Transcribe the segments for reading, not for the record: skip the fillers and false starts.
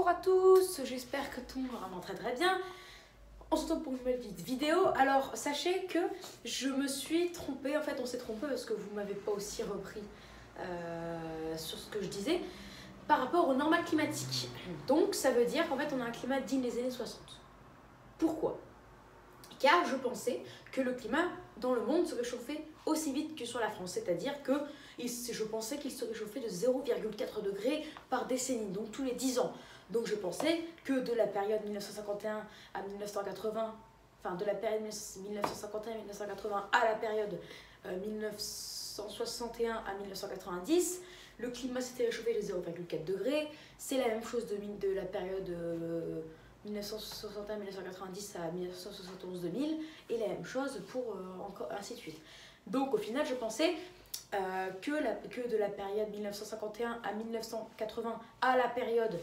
Bonjour à tous, j'espère que tout le monde va vraiment très bien. On se retrouve pour une nouvelle vidéo. Alors sachez que je me suis trompée, en fait on s'est trompé parce que vous ne m'avez pas aussi repris sur ce que je disais par rapport au normal climatique. Donc ça veut dire qu'en fait on a un climat digne des années 60. Pourquoi? Car je pensais que le climat dans le monde se réchauffait aussi vite que sur la France, c'est-à-dire que je pensais qu'il se réchauffait de 0,4 degrés par décennie, donc tous les 10 ans. Donc je pensais que de la période 1951 à 1980, enfin de la période 1951 à 1980 à la période 1961 à 1990, le climat s'était réchauffé de 0,4 degrés. C'est la même chose de la période 1961-1990 à 1971-2000 et la même chose pour encore ainsi de suite. Donc au final je pensais que de la période 1951 à 1980 à la période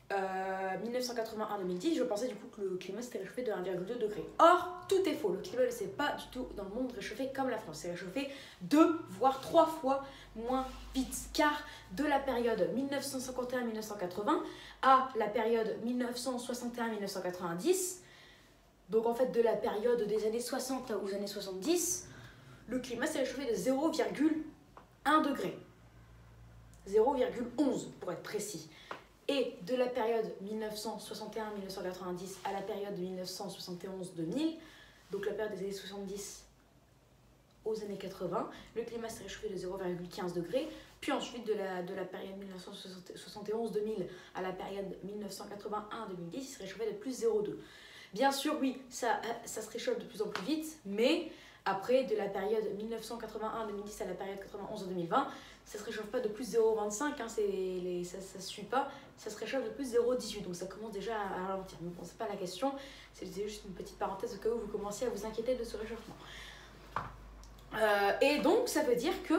1981-2010, je pensais du coup que le climat s'était réchauffé de 1,2 degré. Or, tout est faux. Le climat ne s'est pas du tout dans le monde réchauffé comme la France. C'est réchauffé 2 voire 3 fois moins vite. Car de la période 1951-1980 à la période 1961-1990, donc en fait de la période des années 60 aux années 70, le climat s'est réchauffé de 0,1 degré. 0,11 pour être précis. Et de la période 1961-1990 à la période 1971-2000, donc la période des années 70 aux années 80, le climat s'est réchauffé de 0,15 degrés. Puis ensuite de la période 1971-2000 à la période 1981-2010, il s'est réchauffé de plus 0,2. Bien sûr, oui, ça se réchauffe de plus en plus vite, mais après, de la période 1981-2010 à la période 91-2020, ça ne se réchauffe pas de plus 0,25, hein, ça ne suit pas, ça se réchauffe de plus 0,18, donc ça commence déjà à ralentir. Ne pensez pas à la question, c'était juste une petite parenthèse au cas où vous commenciez à vous inquiéter de ce réchauffement. Et donc, ça veut dire que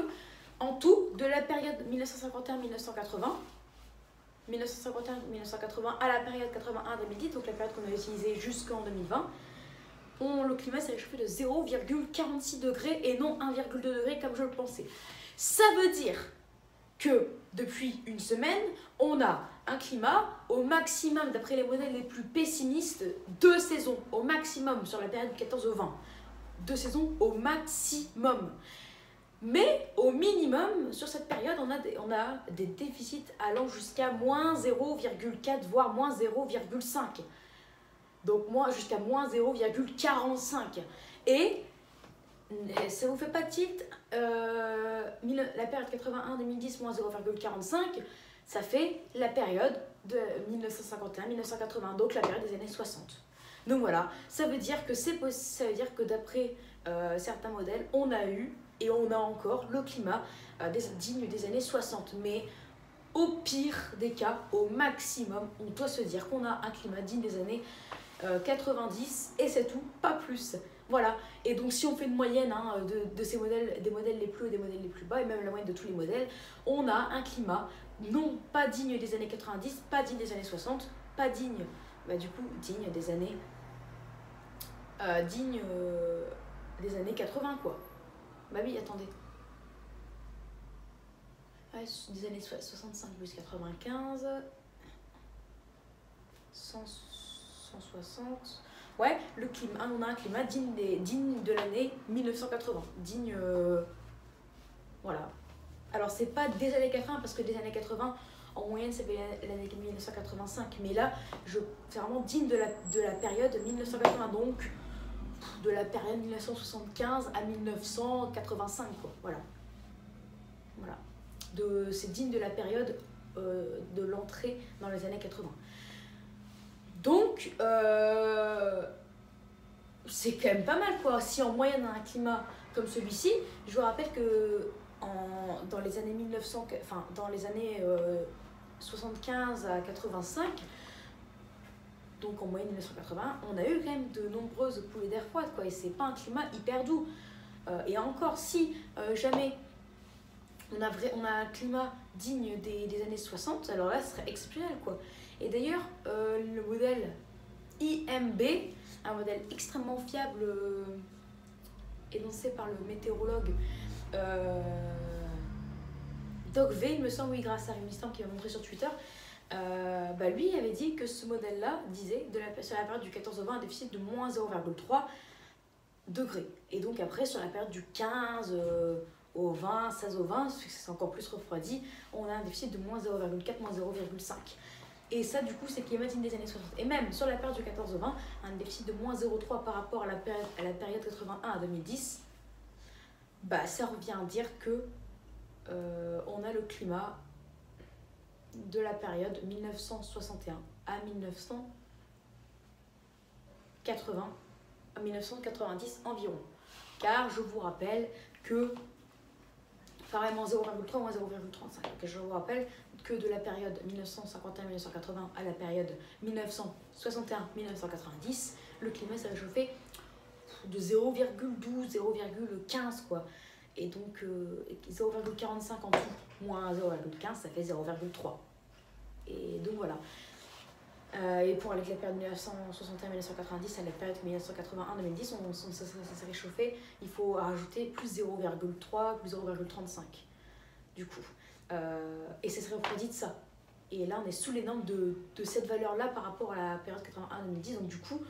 en tout, de la période 1951-1980, 1951-1980 à la période 81-2010, donc la période qu'on a utilisée jusqu'en 2020, le climat s'est réchauffé de 0,46 degrés et non 1,2 degrés comme je le pensais. Ça veut dire que depuis une semaine, on a un climat au maximum, d'après les modèles les plus pessimistes, 2 saisons au maximum sur la période du 14 au 20. 2 saisons au maximum. Mais au minimum, sur cette période, on a des déficits allant jusqu'à moins 0,4 voire moins 0,5. Donc jusqu'à moins 0,45. Et ça vous fait pas tilt, la période 81-2010 moins 0,45, ça fait la période de 1951-1980, donc la période des années 60. Donc voilà, ça veut dire que d'après certains modèles, on a eu et on a encore le climat digne des années 60. Mais au pire des cas, au maximum, on doit se dire qu'on a un climat digne des années 90 et c'est tout, pas plus. Voilà, et donc si on fait une moyenne de ces modèles, des modèles les plus hauts et des modèles les plus bas, et même la moyenne de tous les modèles, on a un climat non pas digne des années 90, pas digne des années 60, pas digne, du coup digne des années des années 80 quoi. Bah oui, attendez. Ouais, des années 65 plus 95, 160. Ouais, le climat, on a un climat digne de l'année 1980. Voilà. Alors, c'est pas des années 80, parce que des années 80, en moyenne, c'est l'année 1985. Mais là, c'est vraiment digne de la période 1980. Donc, de la période 1975 à 1985, quoi. Voilà. C'est digne de la période de l'entrée dans les années 80. Donc, c'est quand même pas mal, quoi. Si en moyenne on a un climat comme celui-ci, je vous rappelle que dans les années 75 à 85, donc en moyenne 1980, on a eu quand même de nombreuses coulées d'air froide, quoi. Et c'est pas un climat hyper doux. Et encore, si jamais on a un climat digne des années 60, alors là, ce serait exceptionnel, quoi. Et d'ailleurs, le modèle IMB, un modèle extrêmement fiable énoncé par le météorologue Doc V, il me semble, oui, grâce à une histoire qui m'a montré sur Twitter, Lui avait dit que ce modèle-là disait sur la période du 14 au 20 un déficit de moins 0,3 degrés. Et donc après, sur la période du 15 au 20, 16 au 20, c'est encore plus refroidi, on a un déficit de moins 0,4, moins 0,5. Et ça, du coup, c'est climat digne des années 60. Et même sur la période du 14 au 20, un déficit de moins 0,3 par rapport à la période 81 à 2010, ça revient à dire que on a le climat de la période 1961 à 1990 environ. Car je vous rappelle que, pareil, moins 0,3, moins 0,35. Je vous rappelle que de la période 1951-1980 à la période 1961-1990, le climat s'est réchauffé de 0,12, 0,15 quoi. Et donc 0,45 en tout, moins 0,15, ça fait 0,3. Et donc voilà. Et pour avec la période 1961-1990 à la période 1981-2010, ça s'est réchauffé, il faut rajouter plus 0,3, plus 0,35 du coup. Et ça serait refroidi de ça. Et là, on est sous les normes de cette valeur-là par rapport à la période 81-2010. Donc du coup,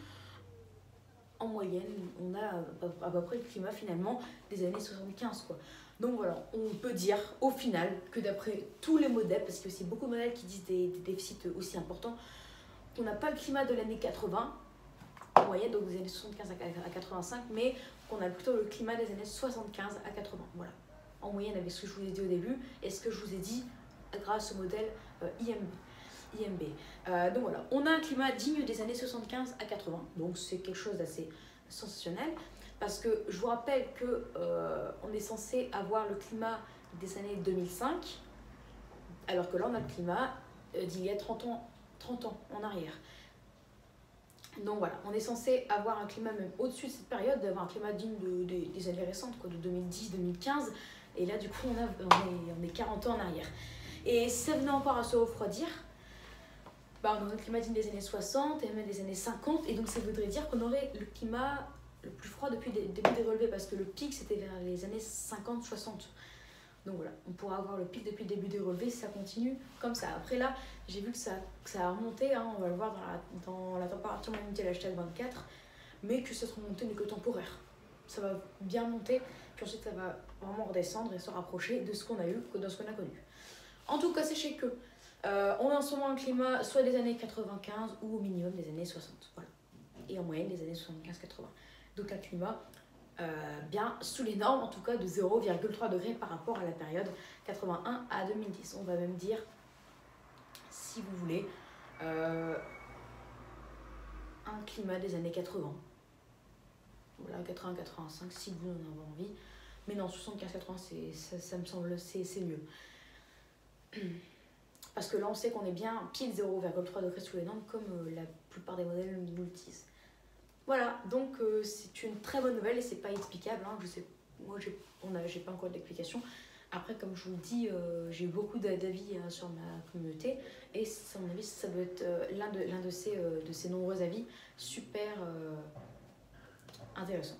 en moyenne, on a à peu près le climat finalement des années 75 quoi. Donc voilà, on peut dire au final que d'après tous les modèles, parce qu'il y a aussi beaucoup de modèles qui disent des déficits aussi importants, on n'a pas le climat de l'année 80 en moyenne, donc des années 75 à 85, mais qu'on a plutôt le climat des années 75 à 80. Voilà, en moyenne avec ce que je vous ai dit au début et ce que je vous ai dit grâce au modèle IMB. Donc voilà, on a un climat digne des années 75 à 80, donc c'est quelque chose d'assez sensationnel, parce que je vous rappelle que on est censé avoir le climat des années 2005, alors que là on a le climat d'il y a 30 ans en arrière. Donc voilà, on est censé avoir un climat même au-dessus de cette période, d'avoir un climat digne des années récentes, quoi, de 2010-2015, et là du coup on est 40 ans en arrière. Et si ça venait encore à se refroidir, on aurait le climat digne des années 60 et même des années 50, et donc ça voudrait dire qu'on aurait le climat le plus froid depuis le début des relevés, parce que le pic c'était vers les années 50-60. Donc voilà, on pourra avoir le pic depuis le début des relevés si ça continue comme ça. Après là, j'ai vu que ça a remonté, hein, on va le voir dans la température moyenne de l'hashtag 24, mais que cette remontée n'est que temporaire. Ça va bien monter, puis ensuite ça va vraiment redescendre et se rapprocher de ce qu'on a eu, de ce qu'on a connu. En tout cas, sachez que on a en ce moment un climat soit des années 95 ou au minimum des années 60. Voilà. Et en moyenne des années 75-80. Donc un climat bien sous les normes, en tout cas de 0,3 degrés par rapport à la période 81 à 2010. On va même dire, si vous voulez, un climat des années 80. Voilà, 80-85 si vous en avez envie. Mais non, 75-80, ça me semble, c'est mieux. Parce que là, on sait qu'on est bien pile 0,3 degrés sous les normes, comme la plupart des modèles nous le disent. Voilà, donc c'est une très bonne nouvelle et c'est pas explicable. Hein, je sais, moi, j'ai pas encore d'explication. Après, comme je vous le dis, j'ai eu beaucoup d'avis sur ma communauté et à mon avis, ça doit être l'un de ces nombreux avis super intéressants.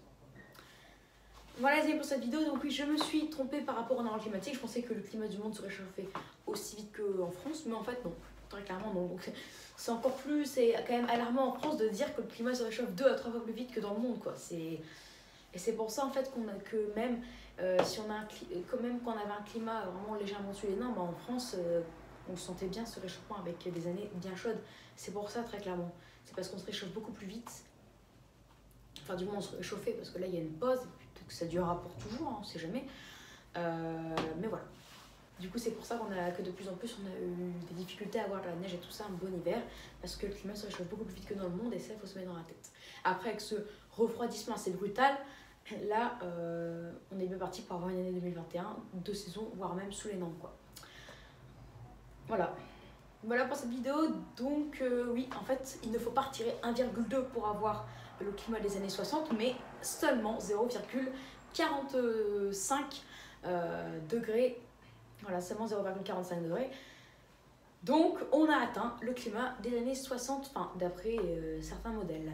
Voilà les amis pour cette vidéo. Donc oui, je me suis trompée par rapport au normes climatique. Je pensais que le climat du monde se réchauffait aussi vite qu'en France, mais en fait non, très clairement non. Donc c'est encore plus, c'est quand même alarmant en France de dire que le climat se réchauffe 2 à 3 fois plus vite que dans le monde quoi. Et c'est pour ça en fait que même si on a quand même qu'on avait un climat vraiment légèrement sous les normes, en France on sentait bien ce réchauffement avec des années bien chaudes. C'est pour ça très clairement. C'est parce qu'on se réchauffe beaucoup plus vite. Enfin du moins on se réchauffait parce que là il y a une pause. Que ça durera pour toujours, hein, on sait jamais. Mais voilà. Du coup, c'est pour ça que de plus en plus, on a eu des difficultés à avoir de la neige et tout ça, un bon hiver, parce que le climat se réchauffe beaucoup plus vite que dans le monde, et ça, il faut se mettre dans la tête. Après, avec ce refroidissement assez brutal, là, on est bien parti pour avoir une année 2021, 2 saisons, voire même sous les normes, quoi. Voilà. Voilà pour cette vidéo. Donc, oui, en fait, il ne faut pas retirer 1,2 pour avoir le climat des années 60, mais seulement 0,45 degrés. Voilà, seulement 0,45 degrés. Donc, on a atteint le climat des années 60, enfin, d'après certains modèles.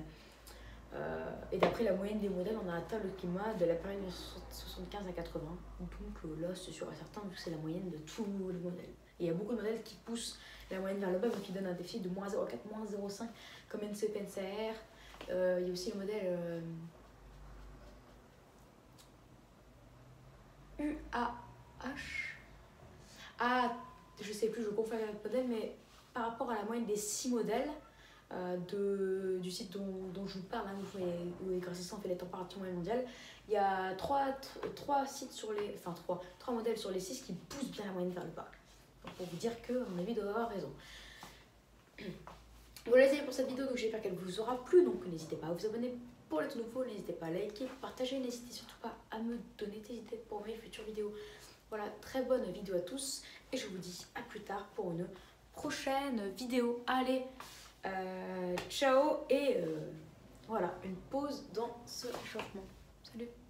Et d'après la moyenne des modèles, on a atteint le climat de la période de 75 à 80. Donc là, c'est sûr et certain, vu que c'est la moyenne de tous les modèles. Et il y a beaucoup de modèles qui poussent la moyenne vers le bas, donc qui donnent un déficit de moins 0,4, moins 0,5, comme NCPNCR. Il y a aussi le modèle UAH. Ah, je sais plus, je confonds avec le modèle, mais par rapport à la moyenne des 6 modèles du site dont je vous parle, hein, où les grossistes ont fait les températures moyennes mondiales, il y a 3 sites sur les. Enfin, 3 modèles sur les 6 qui poussent bien la moyenne vers le bas. Donc, pour vous dire que, à mon avis, doit avoir raison. Voilà, c'est pour cette vidéo, donc j'espère qu'elle vous aura plu. Donc, n'hésitez pas à vous abonner pour les tout nouveaux, n'hésitez pas à liker, partager, n'hésitez surtout pas à me donner des idées pour mes futures vidéos. Voilà, très bonne vidéo à tous et je vous dis à plus tard pour une prochaine vidéo. Allez, ciao et voilà, une pause dans ce réchauffement. Salut!